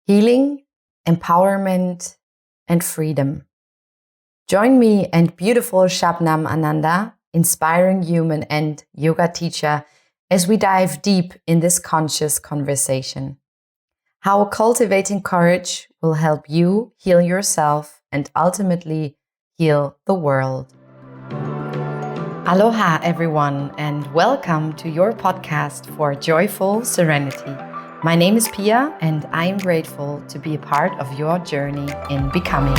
healing, empowerment, and freedom. Join me and beautiful Shabnam Ananda, inspiring human and yoga teacher, as we dive deep in this conscious conversation. How cultivating courage will help you heal yourself and ultimately heal the world. Aloha everyone, and welcome to your podcast for joyful serenity. My name is Pia, and I am grateful to be a part of your journey in becoming.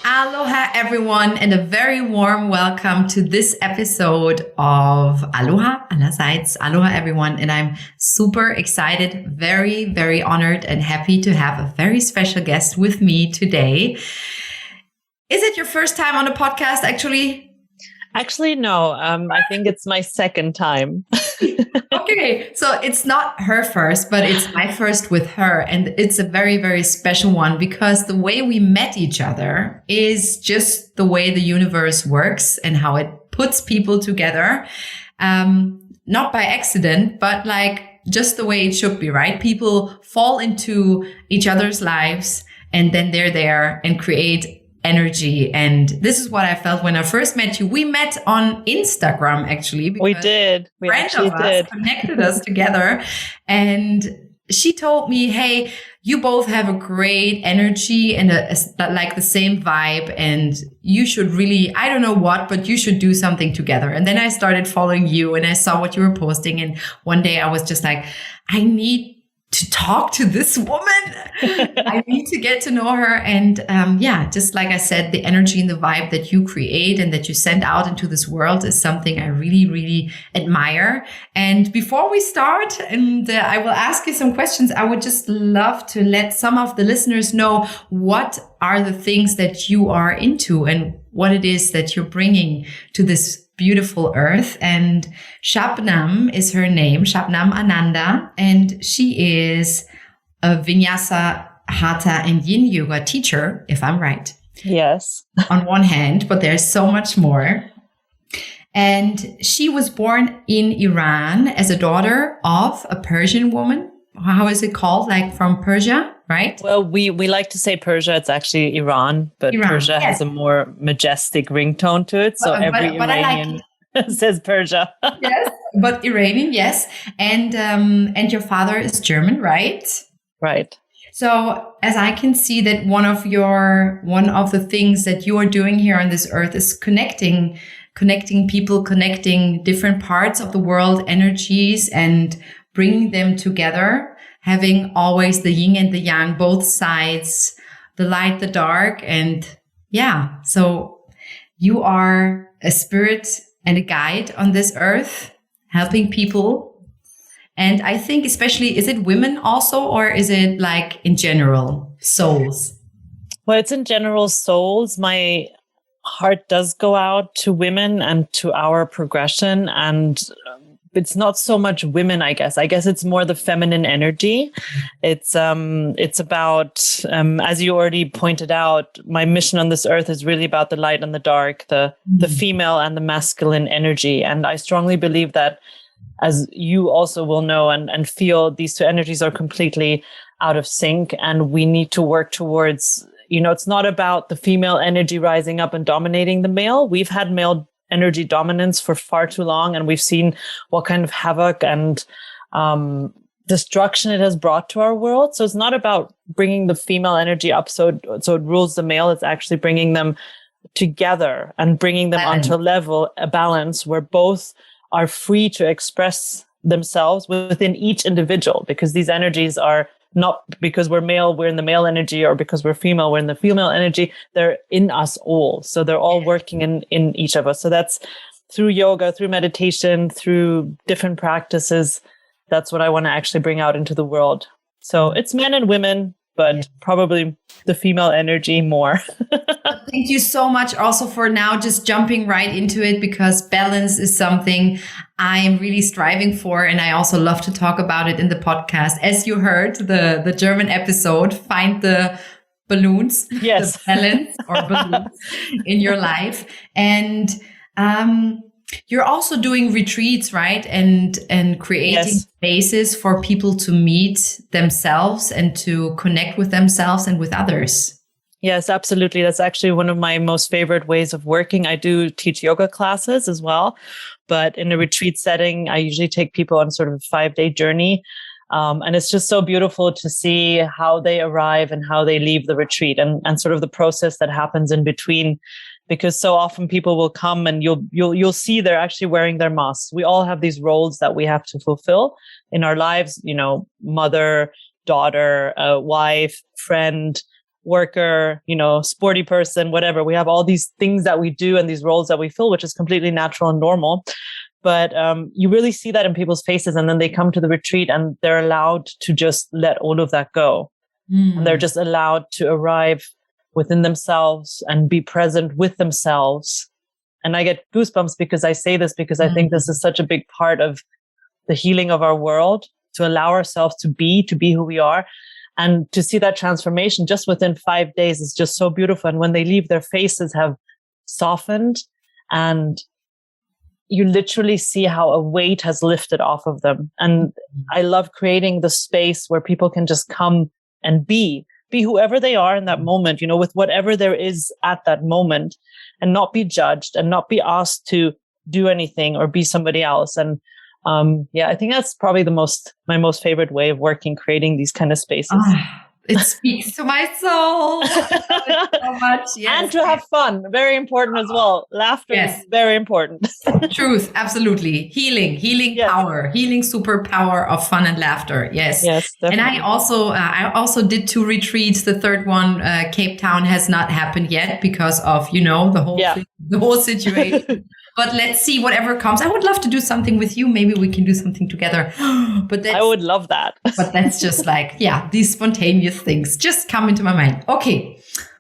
Aloha everyone, and a very warm welcome to this episode of Aloha allerseits. Aloha everyone, and I'm super excited, very, very honored and happy to have a very special guest with me today. Is it your first time on a podcast actually? Actually, no. I think it's my second time. Okay, so it's not her first, but it's my first with her. And it's a very, very special one because the way we met each other is just the way the universe works and how it puts people together. Not by accident, but like just the way it should be, right? People fall into each other's lives and then they're there and create energy. And this is what I felt when I first met you. We met on Instagram, actually. We did. We actually did. Connected us together. And she told me, hey, you both have a great energy and like the same vibe. And you should really, I don't know what, but you should do something together. And then I started following you and I saw what you were posting. And one day I was just like, I need to talk to this woman. I need to get to know her. And just like I said, the energy and the vibe that you create and that you send out into this world is something I really, really admire. And before we start, and I will ask you some questions, I would just love to let some of the listeners know what are the things that you are into and what it is that you're bringing to this beautiful earth. And Shabnam is her name, Shabnam Ananda, and she is a Vinyasa, Hatha, and Yin yoga teacher, if I'm right. Yes. On one hand, but there's so much more. And she was born in Iran as a daughter of a Persian woman. How is it called? Like from Persia, right? Well, we like to say Persia. It's actually Iran, but Persia has a more majestic ringtone to it. So every Iranian says Persia. Yes, but Iranian, yes. And your father is German, right? Right. So as I can see that one of the things that you are doing here on this earth is connecting people, connecting different parts of the world, energies, and bringing them together, having always the yin and the yang, both sides, the light, the dark. And so you are a spirit and a guide on this earth, helping people. And I think especially, is it women also, or is it like in general, souls? Well, it's in general souls. My heart does go out to women and to our progression, and it's not so much women, I guess. I guess it's more the feminine energy. It's about, as you already pointed out, my mission on this earth is really about the light and the dark, the female and the masculine energy. And I strongly believe that, as you also will know and feel, these two energies are completely out of sync, and we need to work towards, it's not about the female energy rising up and dominating the male. We've had male energy dominance for far too long, and we've seen what kind of havoc and destruction it has brought to our world. So it's not about bringing the female energy up so it rules the male. It's actually bringing them together and bringing them onto a balance where both are free to express themselves within each individual, because these energies are not because we're male, we're in the male energy, or because we're female, we're in the female energy. They're in us all. So they're all working in each of us. So that's through yoga, through meditation, through different practices. That's what I want to actually bring out into the world. So it's men and women, but probably the female energy more. Thank you so much also for now just jumping right into it, because balance is something I am really striving for. And I also love to talk about it in the podcast. As you heard, the German episode, find the balloons, yes, the balance or balloons in your life. And You're also doing retreats, right? And creating Yes. spaces for people to meet themselves and to connect with themselves and with others. Yes, absolutely. That's actually one of my most favorite ways of working. I do teach yoga classes as well, but in a retreat setting, I usually take people on sort of a 5-day journey. And it's just so beautiful to see how they arrive and how they leave the retreat, and sort of the process that happens in between. Because so often people will come and you'll see they're actually wearing their masks. We all have these roles that we have to fulfill in our lives, mother, daughter, wife, friend, worker, sporty person, whatever. We have all these things that we do and these roles that we fill, which is completely natural and normal. But you really see that in people's faces. And then they come to the retreat and they're allowed to just let all of that go. And they're just allowed to arrive within themselves and be present with themselves. And I get goosebumps because I say this, because I think this is such a big part of the healing of our world, to allow ourselves to be who we are. And to see that transformation just within 5 days is just so beautiful. And when they leave, their faces have softened, and you literally see how a weight has lifted off of them. And I love creating the space where people can just come and be whoever they are in that moment, with whatever there is at that moment, and not be judged and not be asked to do anything or be somebody else. And I think that's probably my most favorite way of working, creating these kind of spaces. It speaks to my soul. I love it so much. Yes. And to have fun. Very important as well. Laughter is very important. Truth. Absolutely. Healing yes. Power, healing superpower of fun and laughter. Yes. Yes, definitely. And I also did 2 retreats. The third one, Cape Town, has not happened yet because of, the whole situation. But let's see whatever comes. I would love to do something with you. Maybe we can do something together. But I would love that. But that's just like, these spontaneous things just come into my mind. Okay.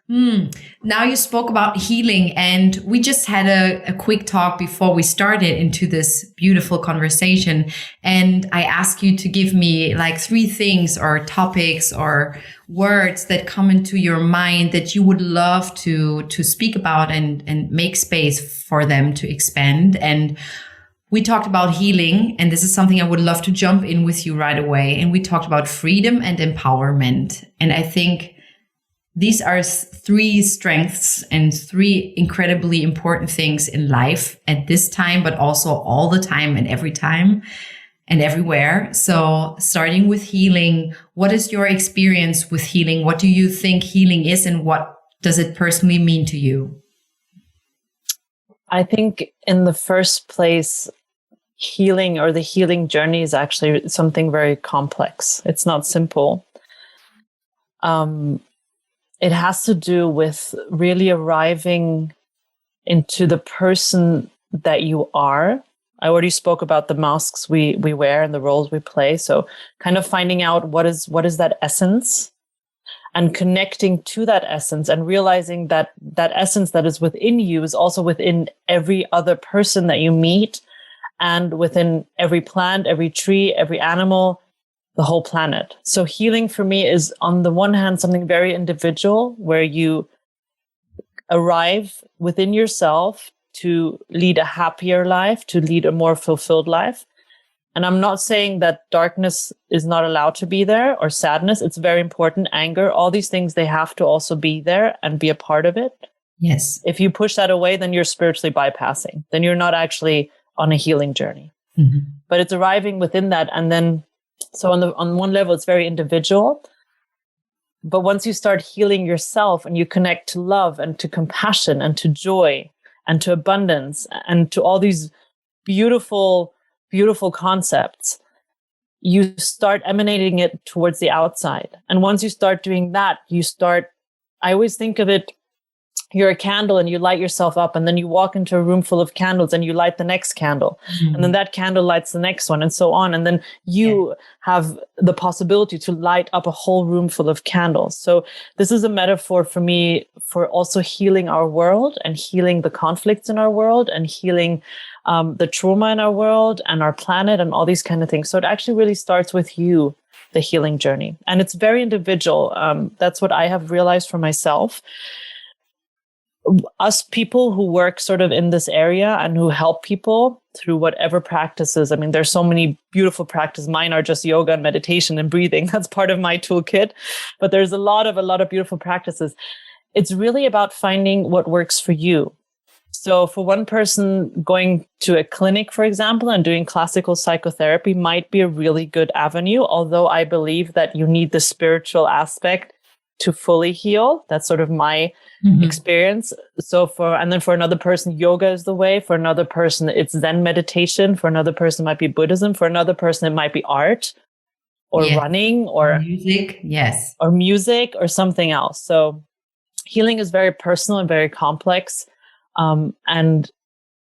Now you spoke about healing, and we just had a quick talk before we started into this beautiful conversation. And I asked you to give me like 3 things or topics or words that come into your mind that you would love to speak about and make space for them to expand. And we talked about healing, and this is something I would love to jump in with you right away. And we talked about freedom and empowerment. And I think these are 3 strengths and 3 incredibly important things in life at this time, but also all the time and every time and everywhere. So starting with healing, what is your experience with healing? What do you think healing is, and what does it personally mean to you? I think in the first place, healing, or the healing journey, is actually something very complex. It's not simple. It has to do with really arriving into the person that you are. I already spoke about the masks we wear and the roles we play. So kind of finding out what is that essence, and connecting to that essence, and realizing that that essence that is within you is also within every other person that you meet, and within every plant, every tree, every animal, the whole planet. So healing for me is, on the one hand, something very individual, where you arrive within yourself to lead a happier life, to lead a more fulfilled life. And I'm not saying that darkness is not allowed to be there, or sadness. It's very important. Anger, all these things, they have to also be there and be a part of it. Yes. If you push that away, then you're spiritually bypassing. Then you're not actually on a healing journey. But it's arriving within that. And then, so on one level, it's very individual. But once you start healing yourself, and you connect to love and to compassion and to joy and to abundance and to all these beautiful, beautiful concepts, you start emanating it towards the outside. And once you start doing that, I always think of it, you're a candle and you light yourself up, and then you walk into a room full of candles and you light the next candle, and then that candle lights the next one, and so on. And then you have the possibility to light up a whole room full of candles. So this is a metaphor for me for also healing our world, and healing the conflicts in our world, and healing the trauma in our world and our planet and all these kind of things. So it actually really starts with you, the healing journey. And it's very individual. That's what I have realized for myself. us people who work sort of in this area and who help people through whatever practices. I mean, there's so many beautiful practices. Mine are just yoga and meditation and breathing. That's part of my toolkit. But there's a lot of beautiful practices. It's really about finding what works for you. So for one person, going to a clinic, for example, and doing classical psychotherapy might be a really good avenue, although I believe that you need the spiritual aspect to fully heal. That's sort of my experience. So for another person, yoga is the way. For another person, it's Zen meditation. For another person, it might be Buddhism. For another person, it might be art or running or music. Yes. Or music or something else. So healing is very personal and very complex. And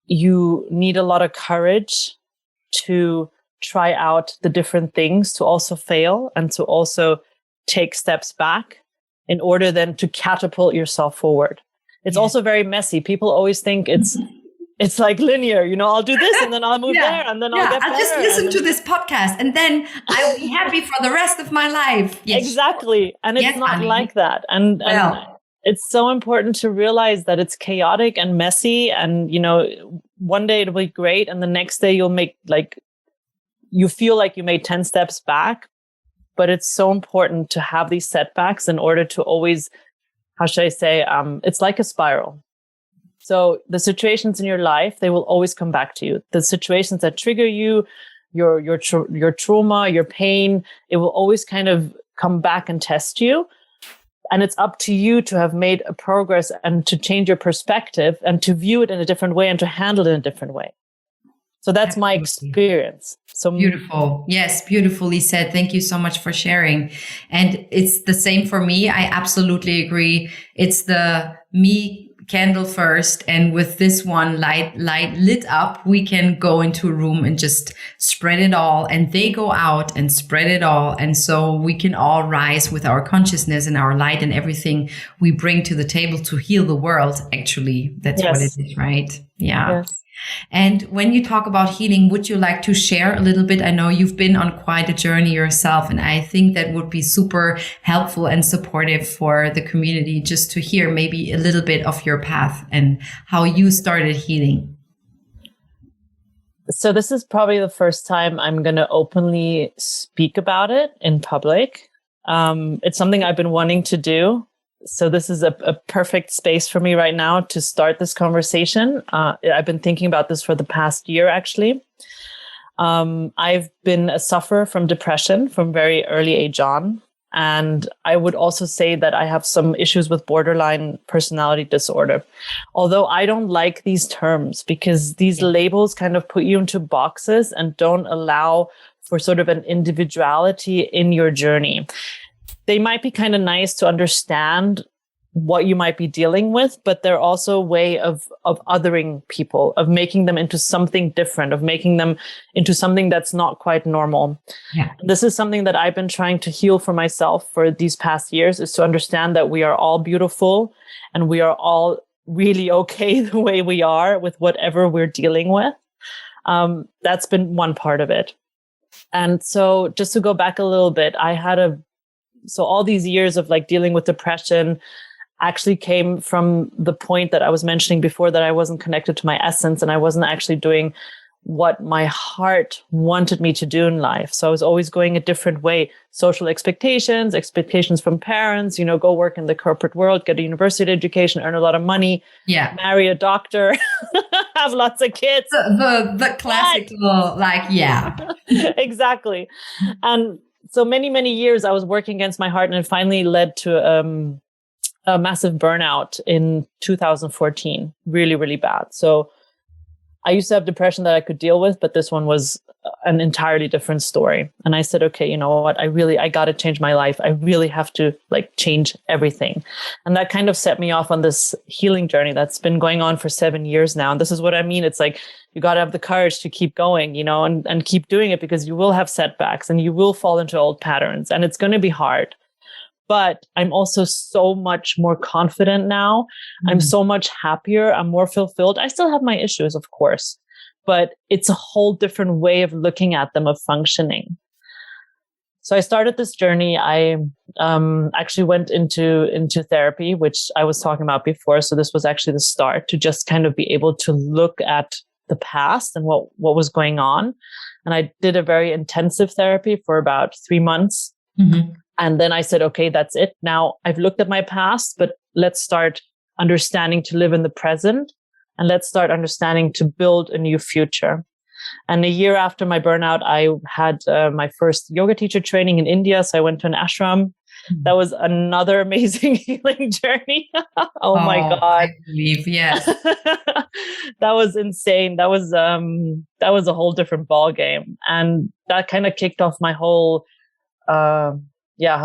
you need a lot of courage to try out the different things, to also fail and to also take steps back in order then to catapult yourself forward. It's also very messy. People always think it's like linear, I'll do this and then I'll move there and then I'll get better. I'll just listen to this podcast and then I'll be happy for the rest of my life. Yes. Exactly. And it's not like that. And it's so important to realize that it's chaotic and messy. And, one day it'll be great. And the next day you feel like you made 10 steps back. But it's so important to have these setbacks in order to always, how should I say, it's like a spiral. So the situations in your life, they will always come back to you. The situations that trigger you, your trauma, your pain, it will always kind of come back and test you. And it's up to you to have made a progress and to change your perspective and to view it in a different way and to handle it in a different way. So that's my experience. So beautiful. Yes, beautifully said. Thank you so much for sharing. And it's the same for me. I absolutely agree. It's the me candle first. And with this one light lit up, we can go into a room and just spread it all. And they go out and spread it all. And so we can all rise with our consciousness and our light and everything we bring to the table to heal the world. Actually, that's what it is, right? Yeah. Yes. And when you talk about healing, would you like to share a little bit? I know you've been on quite a journey yourself, and I think that would be super helpful and supportive for the community just to hear maybe a little bit of your path and how you started healing. So this is probably the first time I'm going to openly speak about it in public. It's something I've been wanting to do. So this is a perfect space for me right now to start this conversation. I've been thinking about this for the past year, actually. I've been a sufferer from depression from very early age on. And I would also say that I have some issues with borderline personality disorder. Although I don't like these terms because these labels kind of put you into boxes and don't allow for sort of an individuality in your journey. They might be kind of nice to understand what you might be dealing with, but they're also a way of othering people, of making them into something different, of making them into something that's not quite normal. Yeah. This is something that I've been trying to heal for myself for these past years, is to understand that we are all beautiful and we are all really okay the way we are with whatever we're dealing with. That's been one part of it. And so just to go back a little bit, so all these years of dealing with depression actually came from the point that I was mentioning before, that I wasn't connected to my essence and I wasn't actually doing what my heart wanted me to do in life. So I was always going a different way. Social expectations from parents, go work in the corporate world, get a university education, earn a lot of money, marry a doctor, have lots of kids. The classical, Exactly. And so many, many years I was working against my heart, and it finally led to a massive burnout in 2014. Really, really bad. So I used to have depression that I could deal with, but this one was an entirely different story. And I said, okay, you know what? I got to change my life. I really have to change everything. And that kind of set me off on this healing journey that's been going on for 7 years now. And this is what I mean. It's you got to have the courage to keep going, and keep doing it, because you will have setbacks and you will fall into old patterns, and it's going to be hard. But I'm also so much more confident now. Mm-hmm. I'm so much happier. I'm more fulfilled. I still have my issues, of course, but it's a whole different way of looking at them, of functioning. So I started this journey. I actually went into therapy, which I was talking about before. So this was actually the start to just kind of be able to look at the past and what was going on. And I did a very intensive therapy for about 3 months. Mm-hmm. And then I said, okay, that's it. Now I've looked at my past, but let's start understanding to live in the present, and let's start understanding to build a new future. And a year after my burnout, I had my first yoga teacher training in India. So I went to an ashram. That was another amazing healing journey. Oh my God. I believe, yes. That was insane. That was a whole different ball game. And that kind of kicked off my whole, how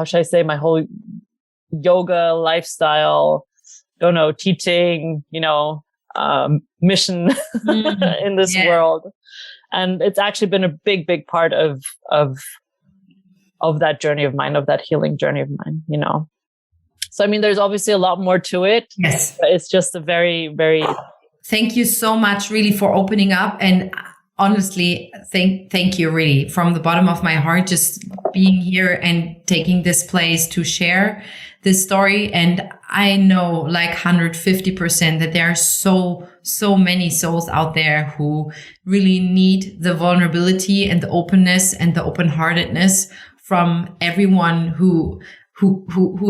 should I say, my whole yoga lifestyle, don't know, teaching, mission in this world. And it's actually been a big, big part of that journey of mine, of that healing journey of mine, So, I mean, there's obviously a lot more to it. Yes. But it's just a very, very... Thank you so much, really, for opening up. And honestly, thank you, really, from the bottom of my heart, just being here and taking this place to share this story. And I know, like 150%, that there are so many souls out there who really need the vulnerability and the openness and the open-heartedness from everyone who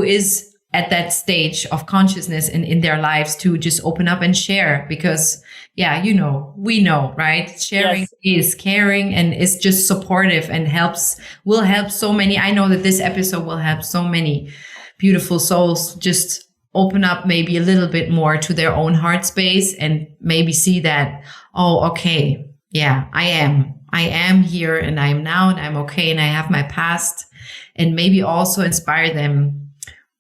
is at that stage of consciousness in their lives, to just open up and share. Because we know, right? Sharing is caring and is just supportive and will help so many. I know that this episode will help so many beautiful souls just open up maybe a little bit more to their own heart space, and maybe see that, oh, okay, yeah, I am here, and I am now, and I'm okay, and I have my past, and maybe also inspire them,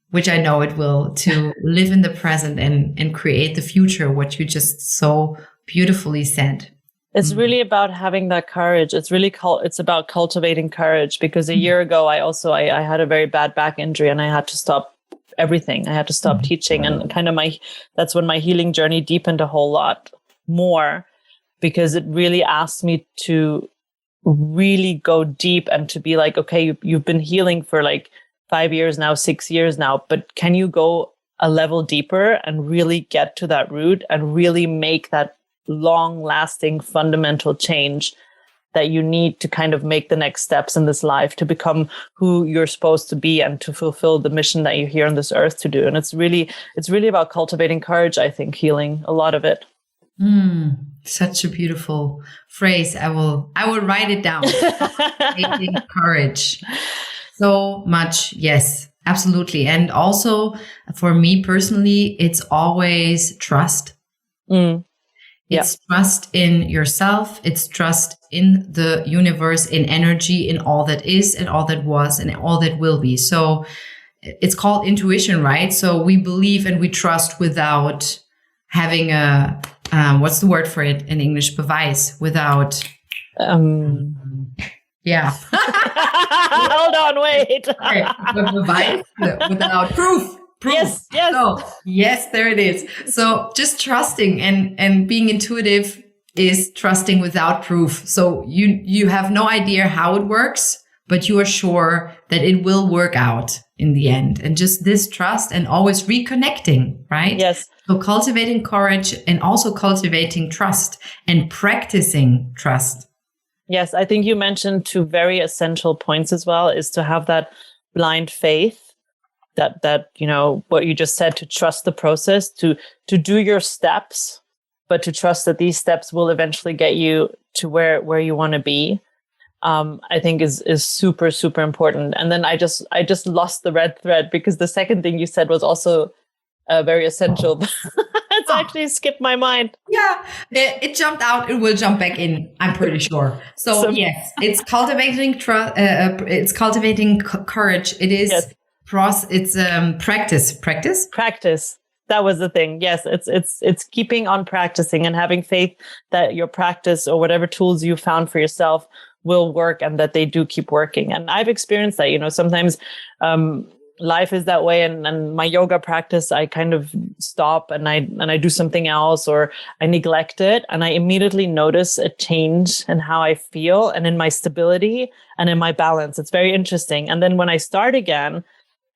which I know it will, to live in the present and create the future, what you just so beautifully said. It's really about having that courage. It's about cultivating courage, because a year ago, I had a very bad back injury, and I had to stop everything. I had to stop teaching, and kind of that's when my healing journey deepened a whole lot more, because it really asked me to really go deep and to be like, okay, you've been healing for like 5 years now, 6 years now, but can you go a level deeper and really get to that root and really make that long-lasting fundamental change that you need to kind of make the next steps in this life to become who you're supposed to be and to fulfill the mission that you're here on this earth to do. And it's really about cultivating courage, I think, healing, a lot of it. Such a beautiful phrase. I will write it down. Cultivating courage. So much. Yes, absolutely. And also for me personally, it's always trust. It's trust in yourself. It's trust in the universe, in energy, in all that is and all that was and all that will be. So it's called intuition, right? So we believe and we trust without having a, what's the word for it in English? Beweis, without... Yeah. Hold on, wait. Okay. Beweis, without proof. Yes. So, yes, there it is. So just trusting and being intuitive is trusting without proof. So you have no idea how it works, but you are sure that it will work out in the end. And just this trust and always reconnecting, right? Yes. So cultivating courage and also cultivating trust and practicing trust. Yes, I think you mentioned two very essential points as well, is to have that blind faith, that what you just said, to trust the process, to do your steps, but to trust that these steps will eventually get you to where you want to be. I think is super, super important. And then I just lost the red thread, because the second thing you said was also very essential. It's actually skipped my mind. Yeah, it jumped out. It will jump back in, I'm pretty sure. So yes, it's cultivating trust. It's cultivating courage. It is. Yes. It's practice. Practice. That was the thing. Yes, it's keeping on practicing and having faith that your practice or whatever tools you found for yourself will work, and that they do keep working. And I've experienced that. Sometimes life is that way, and my yoga practice, I kind of stop and I do something else, or I neglect it, and I immediately notice a change in how I feel and in my stability and in my balance. It's very interesting. And then when I start again,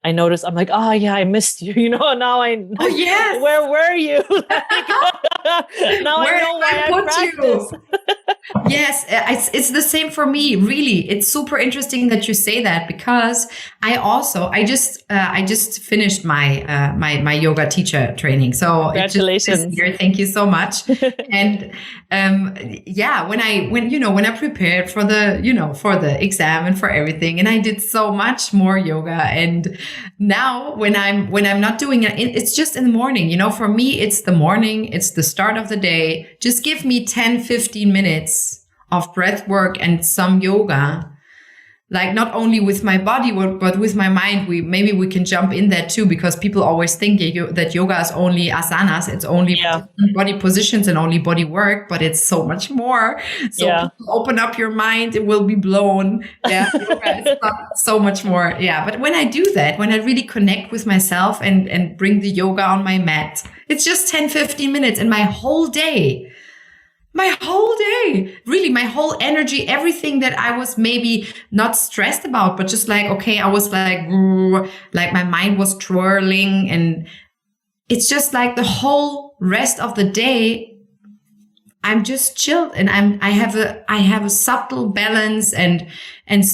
I notice I'm like, oh yeah, I missed you. Now Oh yes. Where were you? Now Where I know why I practice. Yes, it's the same for me. Really, it's super interesting that you say that, because I just finished my yoga teacher training. So congratulations! This year, thank you so much. And when I prepared for the exam and for everything, and I did so much more yoga. And now when I'm not doing it, it's just in the morning. For me, it's the morning. It's the start of the day. Just give me 10-15 minutes of breath work and some yoga, like not only with my body, but with my mind. Maybe we can jump in that too, because people always think that yoga is only asanas. It's only body positions and only body work, but it's so much more. So people, open up your mind, it will be blown. Yeah, yoga is not so much more. Yeah, but when I do that, when I really connect with myself and bring the yoga on my mat, it's just 10-15 minutes, and my whole day, really, my whole energy, everything that I was maybe not stressed about, but just like, okay, I was like my mind was twirling, and it's just like the whole rest of the day, I'm just chilled, and I have a subtle balance and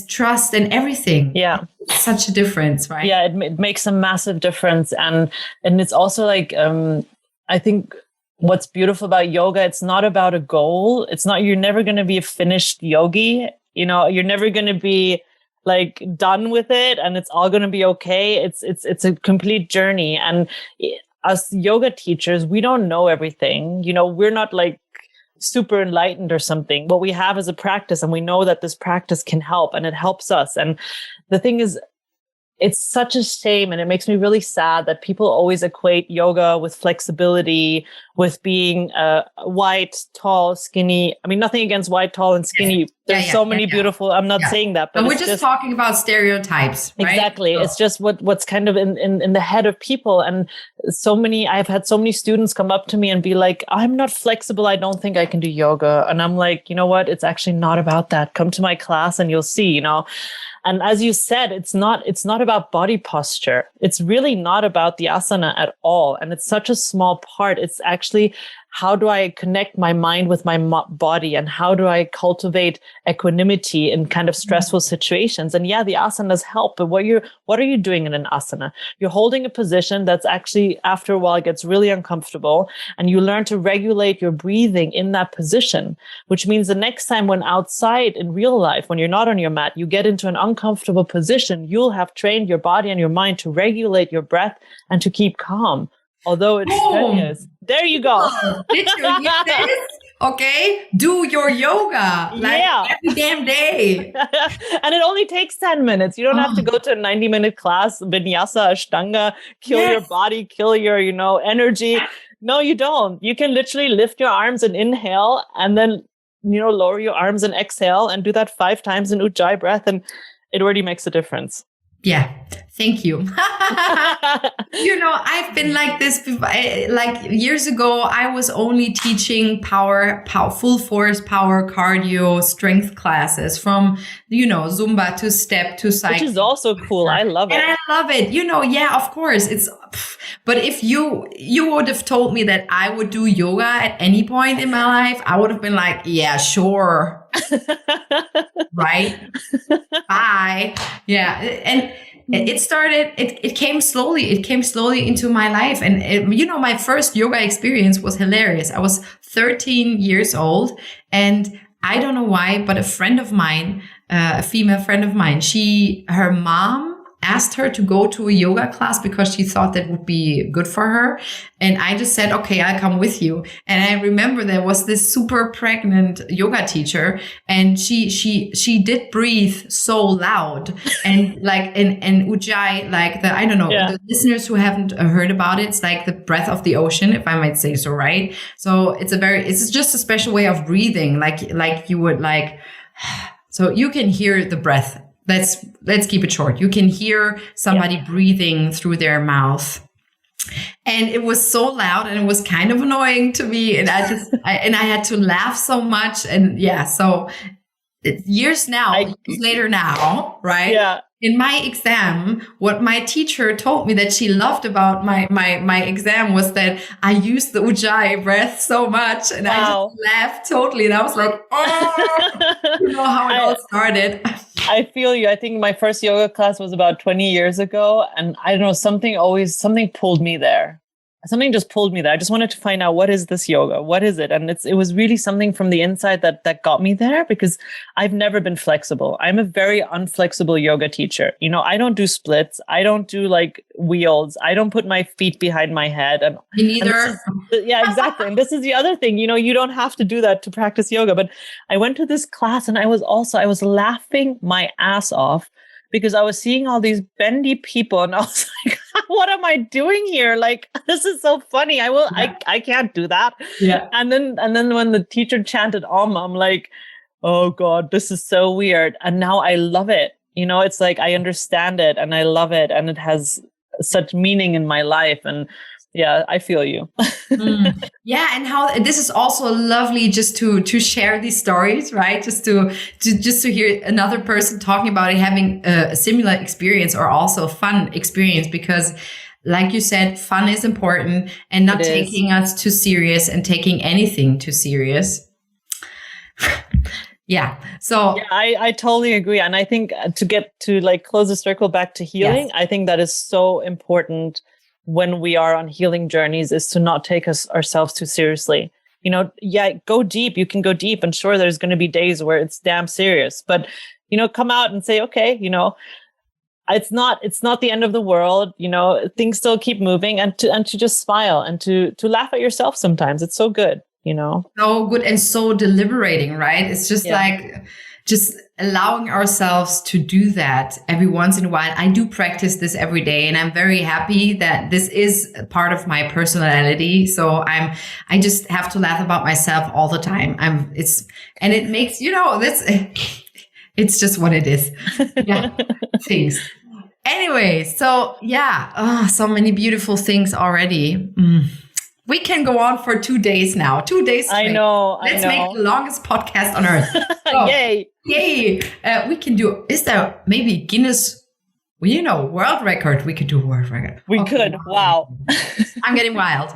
trust and everything. Yeah. It's such a difference, right? Yeah, it makes a massive difference. And it's also like, I think, what's beautiful about yoga, it's not about a goal. You're never going to be a finished yogi. You're never going to be like done with it and it's all going to be okay. It's a complete journey. And as yoga teachers, we don't know everything. We're not like super enlightened or something. What we have is a practice, and we know that this practice can help, and it helps us. And the thing is, it's such a shame, and it makes me really sad that people always equate yoga with flexibility, with being white, tall, skinny. I mean, nothing against white, tall, and skinny. There's so many beautiful. I'm not saying that, but we're just talking about stereotypes, right? Exactly. So. It's just what's kind of in the head of people, and I've had so many students come up to me and be like, "I'm not flexible. I don't think I can do yoga." And I'm like, you know what? It's actually not about that. Come to my class and you'll see. And as you said, it's not about body posture. It's really not about the asana at all. And it's such a small part. It's actually, how do I connect my mind with my body, and how do I cultivate equanimity in kind of stressful situations? And yeah, the asanas help, but what are you doing in an asana? You're holding a position that's actually, after a while, it gets really uncomfortable, and you learn to regulate your breathing in that position, which means the next time when outside in real life, when you're not on your mat, you get into an uncomfortable position, you'll have trained your body and your mind to regulate your breath and to keep calm. Although it's strenuous. There you go. Did you hear this? Okay, do your yoga every damn day. And it only takes 10 minutes. You don't have to go to a 90-minute class, vinyasa, ashtanga, kill your body, kill your, energy. No, you don't. You can literally lift your arms and inhale, and then, lower your arms and exhale, and do that 5 times in Ujjayi breath. And it already makes a difference. Yeah. Thank you. I've been like this. Like years ago, I was only teaching power, full force, power, cardio, strength classes from, Zumba to step to cycling. Which is also cool. I love it. And I love it. Yeah, of course. But if you would have told me that I would do yoga at any point in my life, I would have been like, yeah, sure. Right? Bye. Yeah. And it came slowly. It came slowly into my life. And, my first yoga experience was hilarious. I was 13 years old, and I don't know why, but a friend of mine, a female friend of mine, her mom asked her to go to a yoga class because she thought that would be good for her. And I just said, okay, I'll come with you. And I remember there was this super pregnant yoga teacher, and she did breathe so loud, and like in Ujjayi, like the listeners who haven't heard about it, it's like the breath of the ocean, if I might say so, right? So it's just a special way of breathing, like you would like, so you can hear the breath let's keep it short. You can hear somebody breathing through their mouth. And it was so loud and it was kind of annoying to me. And I had to laugh so much. And so years later now, right? Yeah. In my exam, what my teacher told me that she loved about my exam was that I used the Ujjayi breath so much, and I just laughed totally. And I was like, oh, you know how it all started. I feel you. I think my first yoga class was about 20 years ago. And I don't know, something pulled me there. Something just pulled me there. I just wanted to find out, what is this yoga? What is it? And it was really something from the inside that got me there, because I've never been flexible. I'm a very unflexible yoga teacher. You know, I don't do splits. I don't do like wheels. I don't put my feet behind my head. And me neither. Yeah, exactly. And this is the other thing, you know, you don't have to do that to practice yoga. But I went to this class and I was laughing my ass off, because I was seeing all these bendy people and I was like, what am I doing here? Like, this is so funny. I can't do that. Yeah. And then when the teacher chanted Om, I'm like, oh God, this is so weird. And now I love it. You know, it's like, I understand it and I love it. And it has such meaning in my life. And yeah, I feel you. Yeah, and how this is also lovely just to share these stories, right? Just to hear another person talking about it, having a similar experience or also fun experience, because like you said, fun is important, and not taking us too serious and taking anything too serious. Yeah. So I totally agree. And I think to get to like close the circle back to healing, I think that is so important when we are on healing journeys, is to not take ourselves too seriously. You know, go deep. You can go deep. And sure, there's going to be days where it's damn serious, but, you know, come out and say, okay, you know, it's not the end of the world. You know, things still keep moving, and to just smile and to laugh at yourself sometimes. It's so good, you know. So good and so deliberating, right? It's just like just allowing ourselves to do that every once in a while. I do practice this every day, and I'm very happy that this is part of my personality. So I just have to laugh about myself all the time. And it makes, you know, it's just what it is. Yeah. Things. Anyway, so so many beautiful things already. We can go on for 2 days now. 2 days straight. I know. Let's make the longest podcast on earth. So, Yay. We can do, is there maybe Guinness, world record? We could do a world record. We could. Wow. I'm getting wild.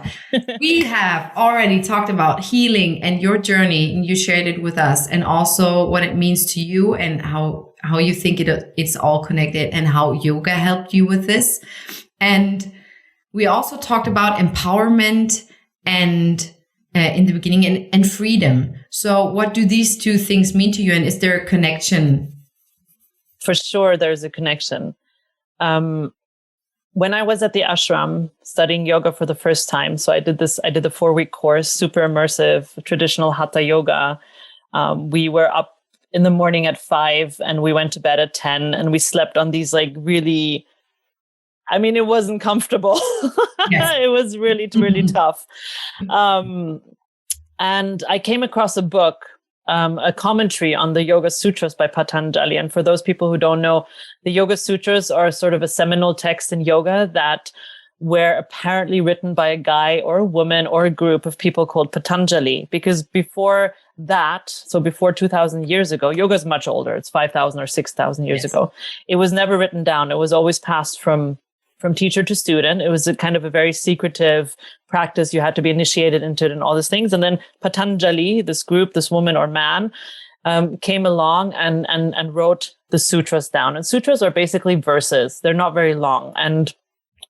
We have already talked about healing and your journey, and you shared it with us, and also what it means to you and how you think it's all connected, and how yoga helped you with this. And we also talked about empowerment and in the beginning and freedom. So what do these two things mean to you? And is there a connection? For sure, there's a connection. When I was at the ashram studying yoga for the first time, so I did the 4-week course, super immersive, traditional hatha yoga. We were up in the morning at 5 and we went to bed at 10, and we slept on these like really, I mean, it wasn't comfortable. Yes. It was really, really tough. And I came across a book, a commentary on the Yoga Sutras by Patanjali. And for those people who don't know, the Yoga Sutras are sort of a seminal text in yoga that were apparently written by a guy or a woman or a group of people called Patanjali. Because before that, so before 2,000 years ago, yoga is much older. It's 5,000 or 6,000 years ago. It was never written down. It was always passed from teacher to student. It was a kind of a very secretive practice. You had to be initiated into it and all these things. And then Patanjali, this group, this woman or man, came along and wrote the sutras down. And sutras are basically verses. They're not very long. And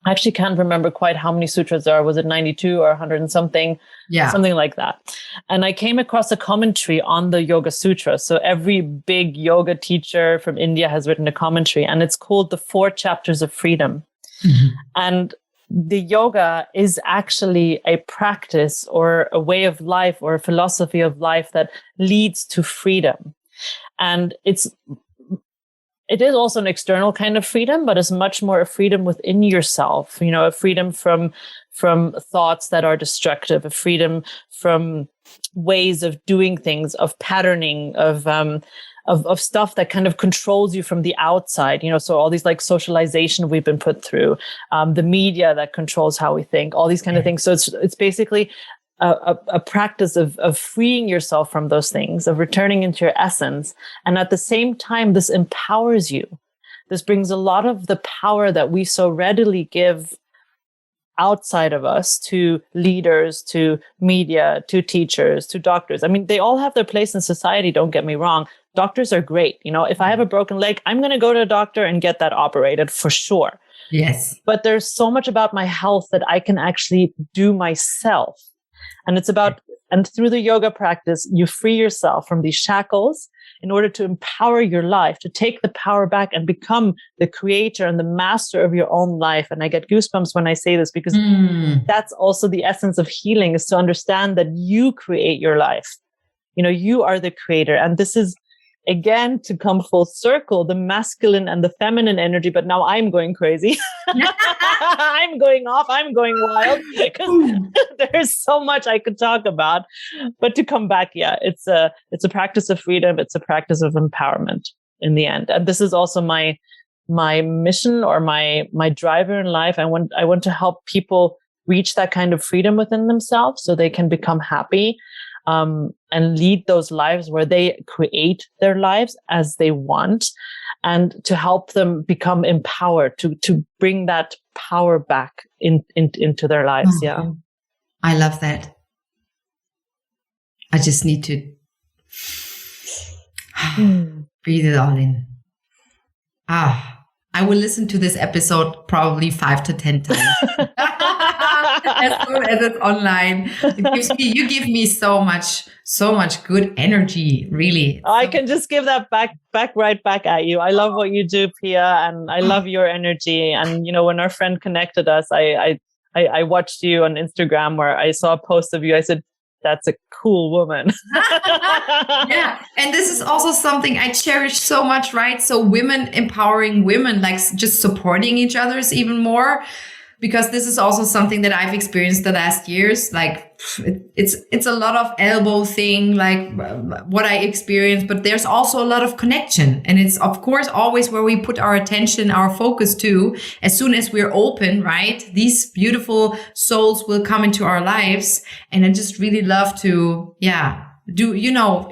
I actually can't remember quite how many sutras there are. Was it 92 or 100 and something? Yeah. Something like that. And I came across a commentary on the Yoga Sutra. So every big yoga teacher from India has written a commentary, and it's called The 4 Chapters of Freedom. Mm-hmm. And the yoga is actually a practice or a way of life or a philosophy of life that leads to freedom. And it is also an external kind of freedom, but it's much more a freedom within yourself, a freedom from thoughts that are destructive, a freedom from ways of doing things, of patterning, of of stuff that kind of controls you from the outside, so all these like socialization we've been put through, the media that controls how we think, all these kind of things. So it's basically a practice of freeing yourself from those things, of returning into your essence. And at the same time, this empowers you. This brings a lot of the power that we so readily give outside of us to leaders, to media, to teachers, to doctors. I mean, they all have their place in society. Don't get me wrong. Doctors are great. If I have a broken leg, I'm going to go to a doctor and get that operated for sure. Yes. But there's so much about my health that I can actually do myself. And it's about, and through the yoga practice, you free yourself from these shackles in order to empower your life, to take the power back and become the creator and the master of your own life. And I get goosebumps when I say this, because that's also the essence of healing, is to understand that you create your life. You are the creator. And this is, again, to come full circle, the masculine and the feminine energy. But now I'm going crazy. I'm going off. I'm going wild, because there's so much I could talk about. But to come back, it's a practice of freedom. It's a practice of empowerment in the end. And this is also my mission, or my driver in life. I want to help people reach that kind of freedom within themselves so they can become happy. And lead those lives where they create their lives as they want, and to help them become empowered, to bring that power back into their lives. Oh, yeah. I love that. I just need to breathe it all in. I will listen to this episode probably 5 to 10 times. As soon as it's online. You give me so much good energy, really. I can just give that right back at you. I love what you do, Pia, and I love your energy. And when our friend connected us, I watched you on Instagram where I saw a post of you. I said, that's a cool woman. Yeah. And this is also something I cherish so much, right? So women empowering women, like just supporting each other's even more. Because this is also something that I've experienced the last years. Like it's a lot of elbow thing, like what I experienced, but there's also a lot of connection. And it's of course always where we put our attention, our focus to. As soon as we're open, right? These beautiful souls will come into our lives. And I just really love to, do,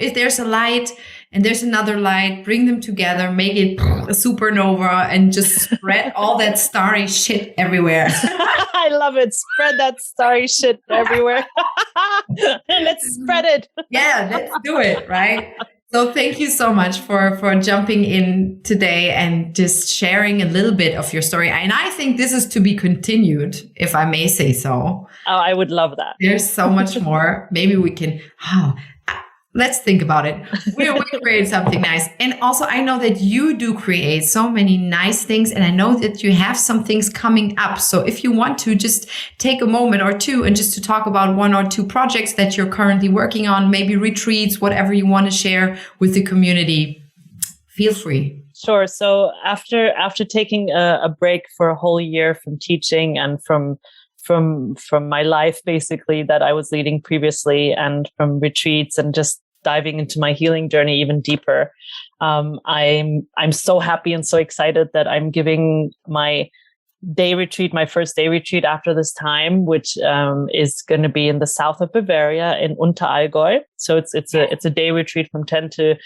if there's a light and there's another light, bring them together, make it a supernova, and just spread all that starry shit everywhere. I love it. Spread that starry shit everywhere. Let's spread it. Yeah, let's do it, right? So thank you so much for jumping in today and just sharing a little bit of your story. And I think this is to be continued, if I may say so. Oh, I would love that. There's so much more. Maybe we can... let's think about it. We'll create something nice. And also, I know that you do create so many nice things. And I know that you have some things coming up. So if you want to just take a moment or two and just to talk about 1 or 2 projects that you're currently working on, maybe retreats, whatever you want to share with the community, feel free. Sure. So after taking a break for a whole year from teaching and from my life, basically, that I was leading previously, and from retreats and just diving into my healing journey even deeper, I'm so happy and so excited that I'm giving my first day retreat after this time, which is going to be in the south of Bavaria in Unterallgäu. So it's a day retreat from 10 to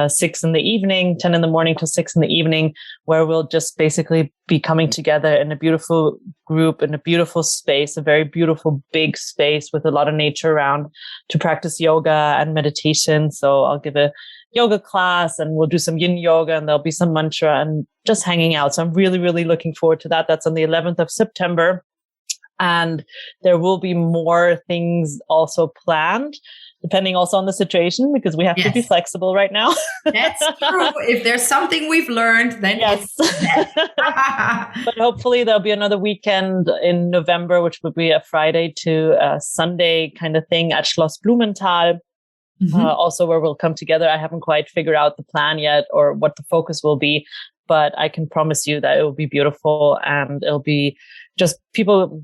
6 in the evening, 10 in the morning to 6 in the evening, where we'll just basically be coming together in a beautiful group, in a beautiful space, a very beautiful big space with a lot of nature around, to practice yoga and meditation. So I'll give a yoga class and we'll do some yin yoga, and there'll be some mantra and just hanging out. So I'm really, really looking forward to that. That's on the 11th of September. And there will be more things also planned, depending also on the situation, because we have to be flexible right now. That's true. If there's something we've learned, then yes. But hopefully there'll be another weekend in November, which would be a Friday to a Sunday kind of thing at Schloss Blumenthal. Also where we'll come together. I haven't quite figured out the plan yet or what the focus will be, but I can promise you that it will be beautiful, and it'll be just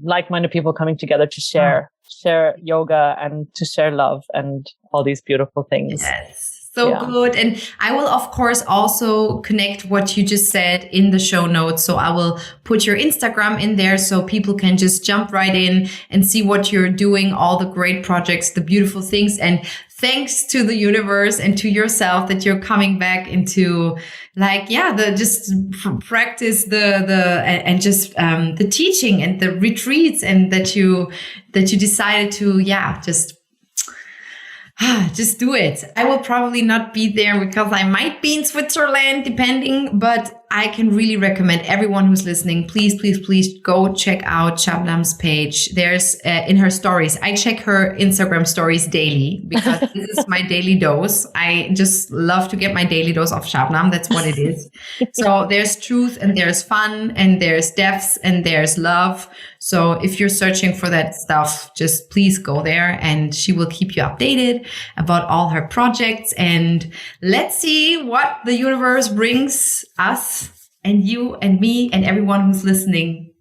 like-minded people coming together to share yoga and to share love and all these beautiful things. Yes. So good. And I will, of course, also connect what you just said in the show notes. So I will put your Instagram in there so people can just jump right in and see what you're doing, all the great projects, the beautiful things. And thanks to the universe and to yourself that you're coming back into practice the teaching and the retreats, and that you decided to, just do it. I will probably not be there because I might be in Switzerland, depending, but I can really recommend everyone who's listening, please, please, please go check out Shabnam's page. There's in her stories. I check her Instagram stories daily because this is my daily dose. I just love to get my daily dose of Shabnam. That's what it is. So there's truth and there's fun and there's depth and there's love. So if you're searching for that stuff, just please go there and she will keep you updated about all her projects. And let's see what the universe brings us and you and me and everyone who's listening.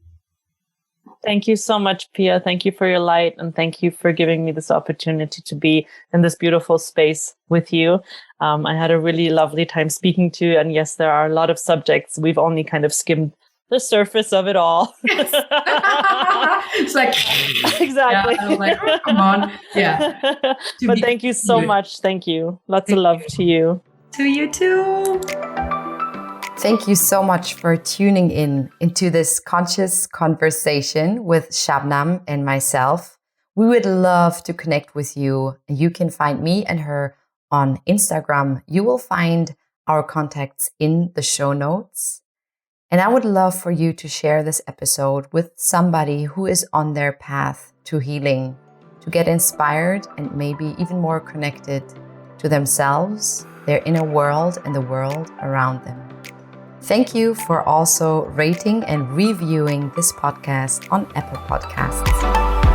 Thank you so much, Pia. Thank you for your light. And thank you for giving me this opportunity to be in this beautiful space with you. I had a really lovely time speaking to you. And yes, there are a lot of subjects. We've only kind of skimmed the surface of it all. Yes. It's like, exactly. Yeah, I was like, oh, come on. Yeah. But thank you so much. Thank you. Lots of love to you. To you too. Thank you so much for tuning in into this conscious conversation with Shabnam and myself. We would love to connect with you. You can find me and her on Instagram. You will find our contacts in the show notes. And I would love for you to share this episode with somebody who is on their path to healing, to get inspired and maybe even more connected to themselves, their inner world, and the world around them. Thank you for also rating and reviewing this podcast on Apple Podcasts.